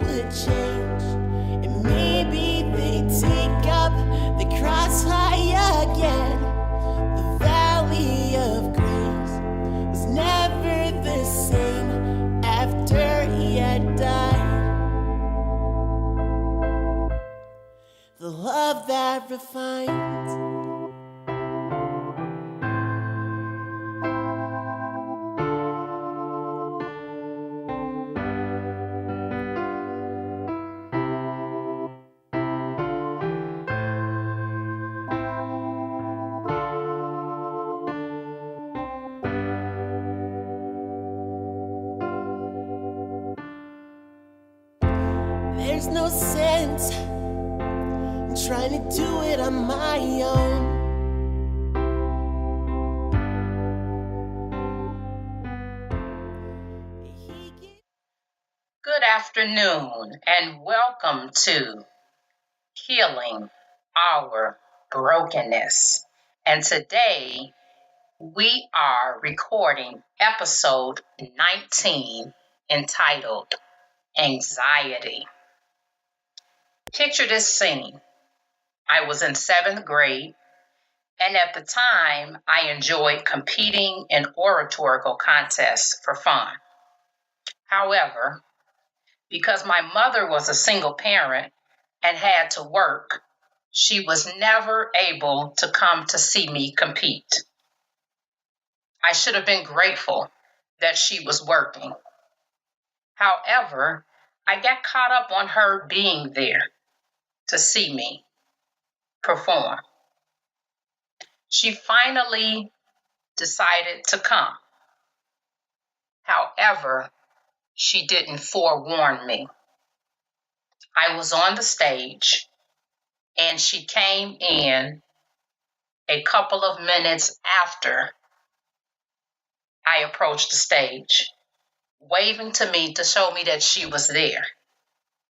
would change, and maybe they'd take up the cross high again. The valley of grace was never the same after he had died. The love that refines. There's no sense in trying to do it on my own. Good afternoon and welcome to Healing Our Brokenness. And today we are recording episode 19 entitled Anxiety. Picture this scene. I was in 7th grade, and at the time I enjoyed competing in oratorical contests for fun. However, because my mother was a single parent and had to work, she was never able to come to see me compete. I should have been grateful that she was working. However, I got caught up on her being there to see me perform. She finally decided to come. However, she didn't forewarn me. I was on the stage and she came in a couple of minutes after I approached the stage, waving to me to show me that she was there.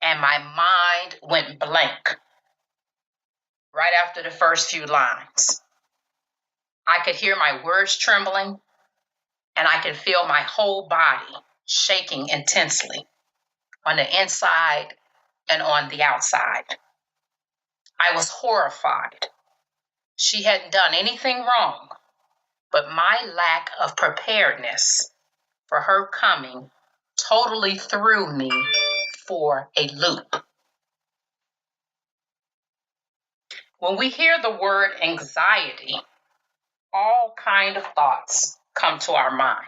And my mind went blank right after the first few lines. I could hear my words trembling, and I could feel my whole body shaking intensely on the inside and on the outside. I was horrified. She hadn't done anything wrong, but my lack of preparedness for her coming totally threw me for a loop. When we hear the word anxiety, all kinds of thoughts come to our mind.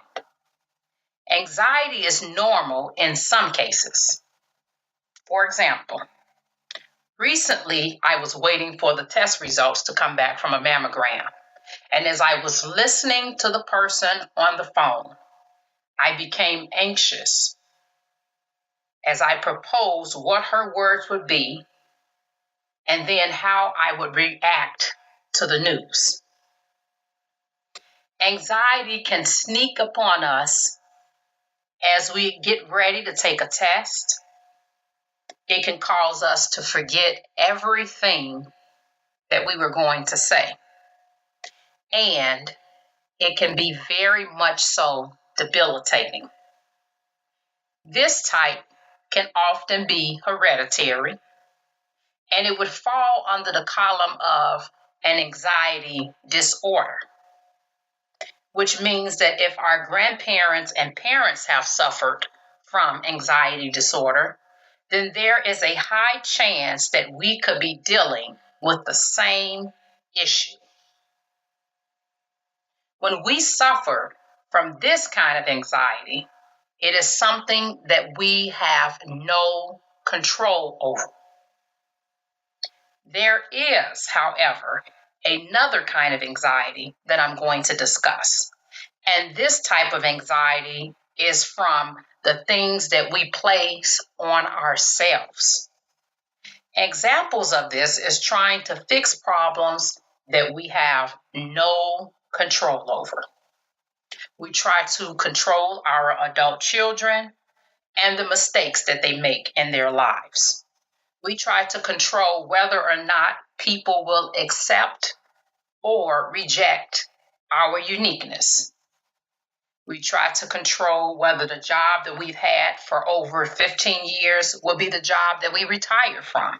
Anxiety is normal in some cases. For example, recently I was waiting for the test results to come back from a mammogram. And as I was listening to the person on the phone, I became anxious as I proposed what her words would be and then how I would react to the news. Anxiety can sneak upon us as we get ready to take a test. It can cause us to forget everything that we were going to say. And it can be very much so debilitating. This type can often be hereditary, and it would fall under the column of an anxiety disorder, which means that if our grandparents and parents have suffered from anxiety disorder, then there is a high chance that we could be dealing with the same issue. When we suffer from this kind of anxiety, it is something that we have no control over. There is, however, another kind of anxiety that I'm going to discuss. And this type of anxiety is from the things that we place on ourselves. Examples of this is trying to fix problems that we have no control over. We try to control our adult children and the mistakes that they make in their lives. We try to control whether or not people will accept or reject our uniqueness. We try to control whether the job that we've had for over 15 years will be the job that we retire from.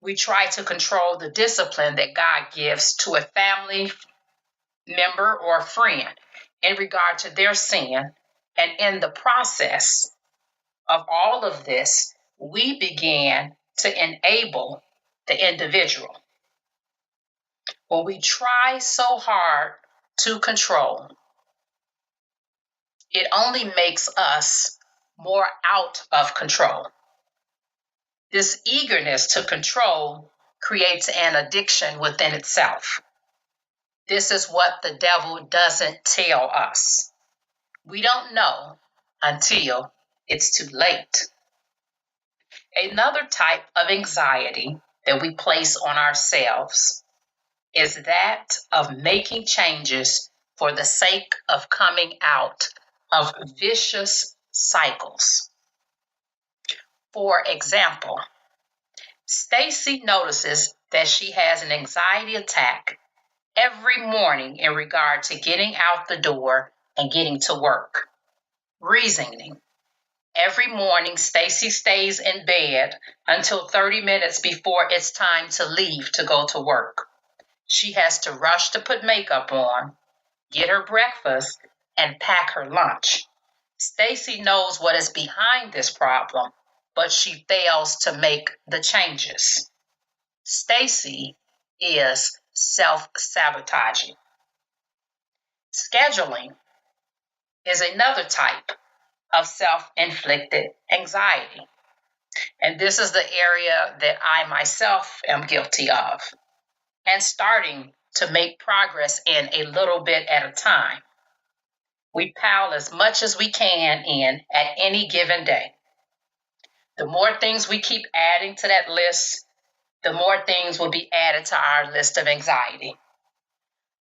We try to control the discipline that God gives to a family member or friend in regard to their sin. And in the process of all of this, we began to enable the individual. When we try so hard to control, it only makes us more out of control. This eagerness to control creates an addiction within itself. This is what the devil doesn't tell us. We don't know until it's too late. Another type of anxiety that we place on ourselves is that of making changes for the sake of coming out of vicious cycles. For example, Stacy notices that she has an anxiety attack every morning in regard to getting out the door and getting to work. Reasoning. Every morning, Stacy stays in bed until 30 minutes before it's time to leave to go to work. She has to rush to put makeup on, get her breakfast, and pack her lunch. Stacy knows what is behind this problem, but she fails to make the changes. Stacy is self-sabotaging. Scheduling is another type of self-inflicted anxiety. And this is the area that I myself am guilty of and starting to make progress in a little bit at a time. We pile as much as we can in at any given day. The more things we keep adding to that list, the more things will be added to our list of anxiety.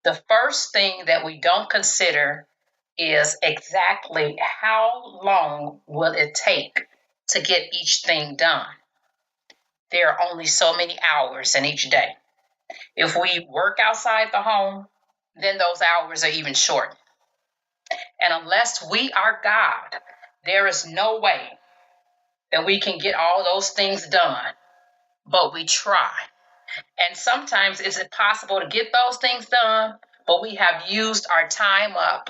The first thing that we don't consider is exactly how long will it take to get each thing done. There are only so many hours in each day. If we work outside the home, then those hours are even shorter. And unless we are God, there is no way that we can get all those things done, but we try. And sometimes it's impossible to get those things done, but we have used our time up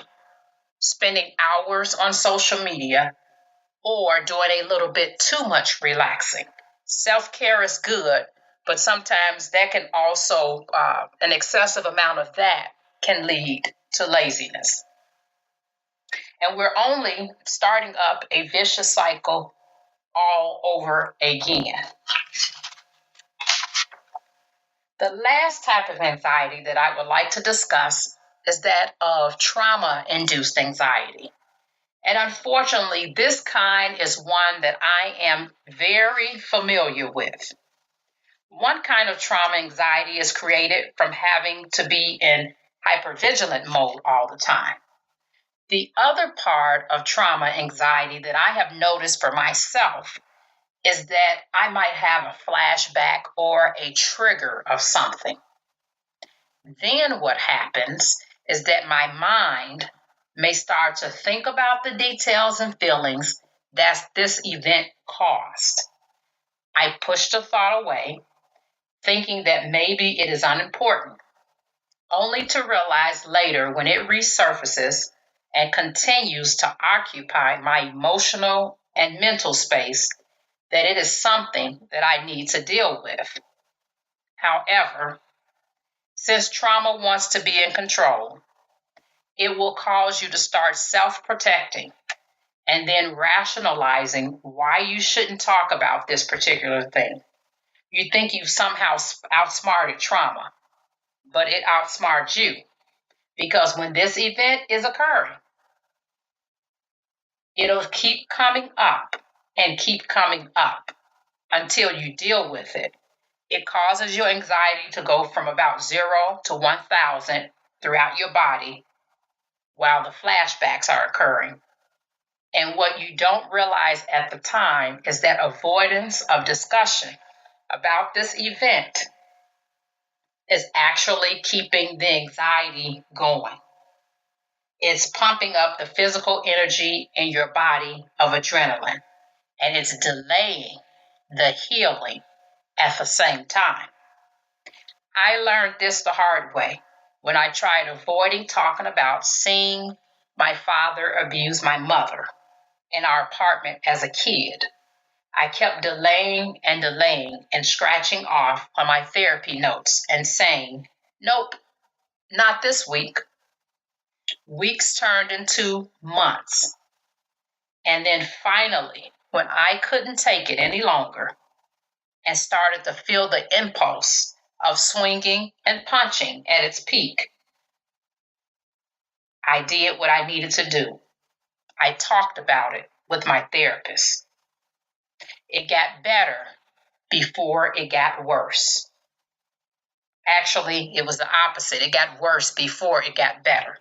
spending hours on social media or doing a little bit too much relaxing. Self-care is good, but sometimes that can also, an excessive amount of that can lead to laziness. And we're only starting up a vicious cycle all over again. The last type of anxiety that I would like to discuss is that of trauma-induced anxiety. And unfortunately, this kind is one that I am very familiar with. One kind of trauma anxiety is created from having to be in hypervigilant mode all the time. The other part of trauma anxiety that I have noticed for myself is that I might have a flashback or a trigger of something. Then what happens is that my mind may start to think about the details and feelings that this event caused. I push the thought away, thinking that maybe it is unimportant, only to realize later when it resurfaces and continues to occupy my emotional and mental space that it is something that I need to deal with. However, since trauma wants to be in control, it will cause you to start self-protecting and then rationalizing why you shouldn't talk about this particular thing. You think you've somehow outsmarted trauma, but it outsmarts you. Because when this event is occurring, it'll keep coming up and keep coming up until you deal with it. It causes your anxiety to go from about 0 to 1,000 throughout your body while the flashbacks are occurring. And what you don't realize at the time is that avoidance of discussion about this event is actually keeping the anxiety going. It's pumping up the physical energy in your body of adrenaline, and it's delaying the healing at the same time. I learned this the hard way when I tried avoiding talking about seeing my father abuse my mother in our apartment as a kid. I kept delaying and scratching off on my therapy notes and saying, nope, not this week. Weeks turned into months. And then finally, when I couldn't take it any longer and started to feel the impulse of swinging and punching at its peak, I did what I needed to do. I talked about it with my therapist. It got better before it got worse. Actually, it was the opposite. It got worse before it got better.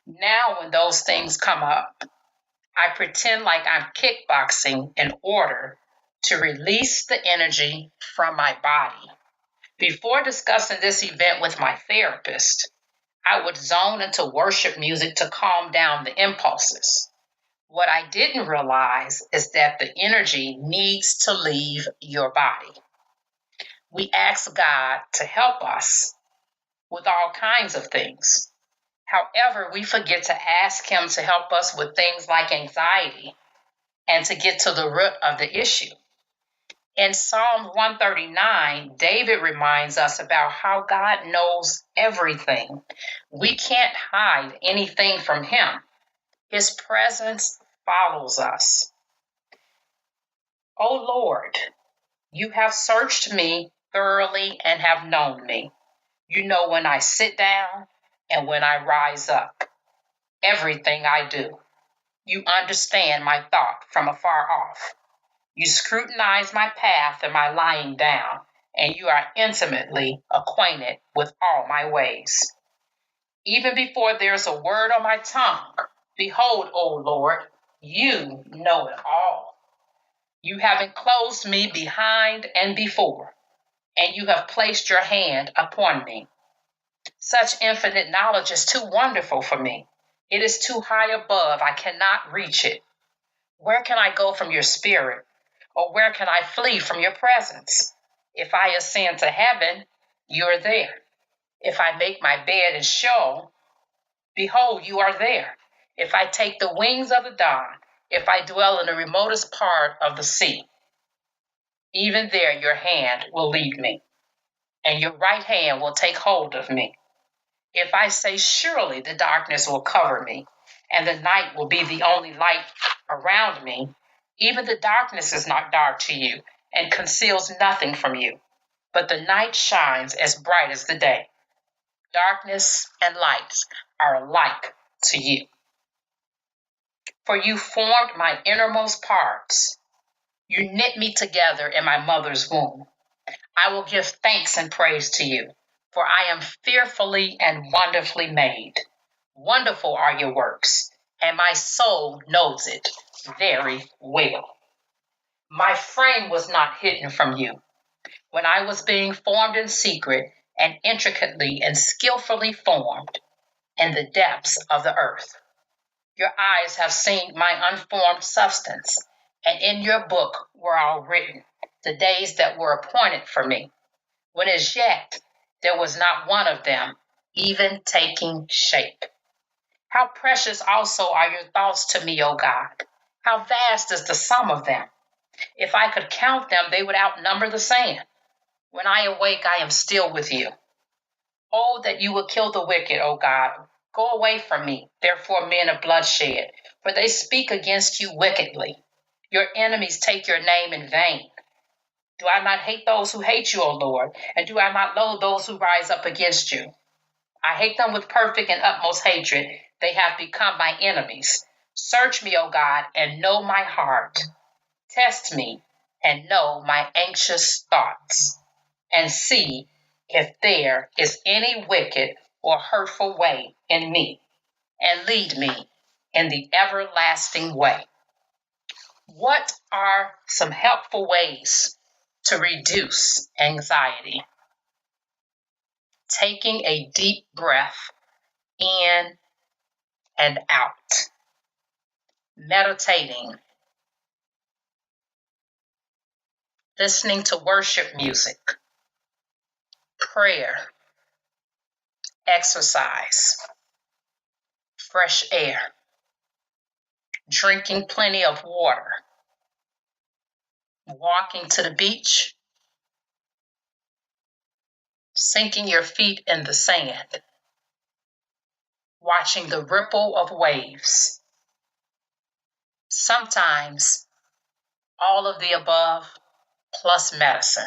Now, when those things come up, I pretend like I'm kickboxing in order to release the energy from my body. Before discussing this event with my therapist, I would zone into worship music to calm down the impulses. What I didn't realize is that the energy needs to leave your body. We ask God to help us with all kinds of things. However, we forget to ask Him to help us with things like anxiety and to get to the root of the issue. In Psalm 139, David reminds us about how God knows everything. We can't hide anything from Him. His presence follows us. O Lord, you have searched me thoroughly and have known me. You know when I sit down and when I rise up, everything I do. You understand my thought from afar off. You scrutinize my path and my lying down, and you are intimately acquainted with all my ways. Even before there's a word on my tongue, behold, O Lord, you know it all. You have enclosed me behind and before, and you have placed your hand upon me. Such infinite knowledge is too wonderful for me. It is too high above. I cannot reach it. Where can I go from your spirit? Or where can I flee from your presence? If I ascend to heaven, you are there. If I make my bed in Sheol, behold, you are there. If I take the wings of the dawn, if I dwell in the remotest part of the sea, even there your hand will lead me, and your right hand will take hold of me. If I say, surely the darkness will cover me, and the night will be the only light around me, even the darkness is not dark to you and conceals nothing from you. But the night shines as bright as the day. Darkness and light are alike to you. For you formed my innermost parts. You knit me together in my mother's womb. I will give thanks and praise to you, for I am fearfully and wonderfully made. Wonderful are your works, and my soul knows it very well. My frame was not hidden from you when I was being formed in secret and intricately and skillfully formed in the depths of the earth. Your eyes have seen my unformed substance, and in your book were all written the days that were appointed for me, when as yet there was not one of them even taking shape. How precious also are your thoughts to me, O God. How vast is the sum of them. If I could count them, they would outnumber the sand. When I awake, I am still with you. Oh, that you would kill the wicked, O God. Go away from me, therefore, men of bloodshed, for they speak against you wickedly. Your enemies take your name in vain. Do I not hate those who hate you, O Lord? And do I not loathe those who rise up against you? I hate them with perfect and utmost hatred. They have become my enemies. Search me, O God, and know my heart. Test me and know my anxious thoughts, and see if there is any wicked or hurtful way in me, and lead me in the everlasting way. What are some helpful ways to reduce anxiety? Taking a deep breath in and out, meditating, listening to worship music, prayer, exercise, fresh air, drinking plenty of water, walking to the beach, sinking your feet in the sand, watching the ripple of waves. Sometimes all of the above plus medicine.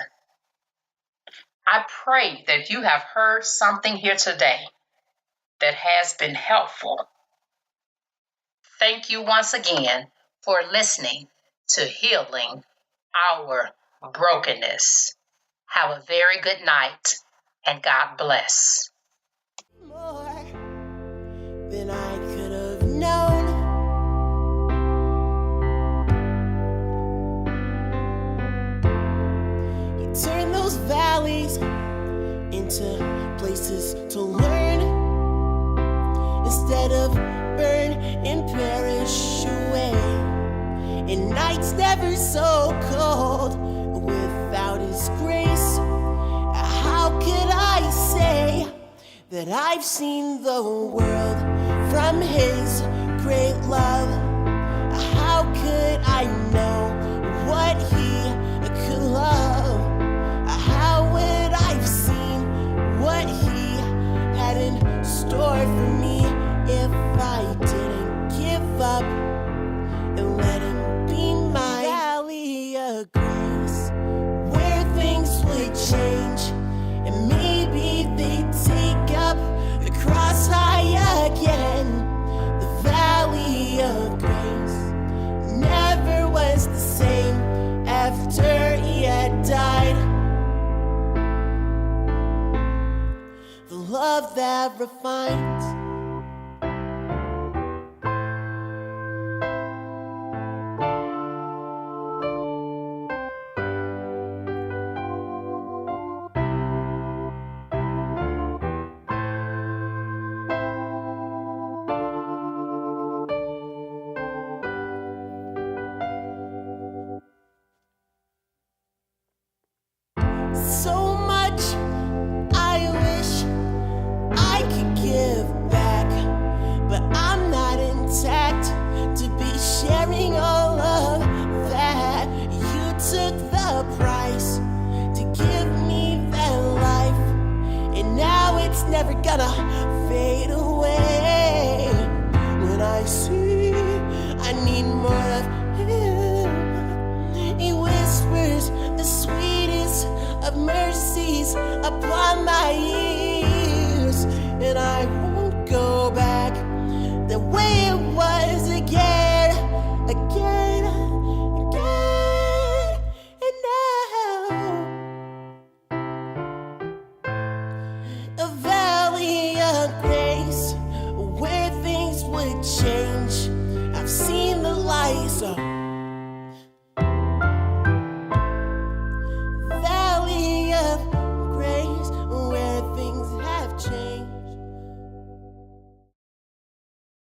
I pray that you have heard something here today that has been helpful. Thank you once again for listening to Healing Our Brokenness. Have a very good night and God bless. More than I could have known. You turn those valleys into places to learn instead of burn and perish away. And nights never so cold without His grace. How could I say that I've seen the world from His great love? How could I know what He could love? How would I've seen what He had in store for me if I didn't give up and let Him be my valley of grace, where things would change and maybe they'd take up the cross high again. The valley of grace never was the same after He had died. The love that refines. So much I wish I could give back, but I'm not intact to be sharing all of that. You took the price to give me that life, and now it's never gonna fade away. When I see I need more of Him, He whispers the sweetest of mercies upon my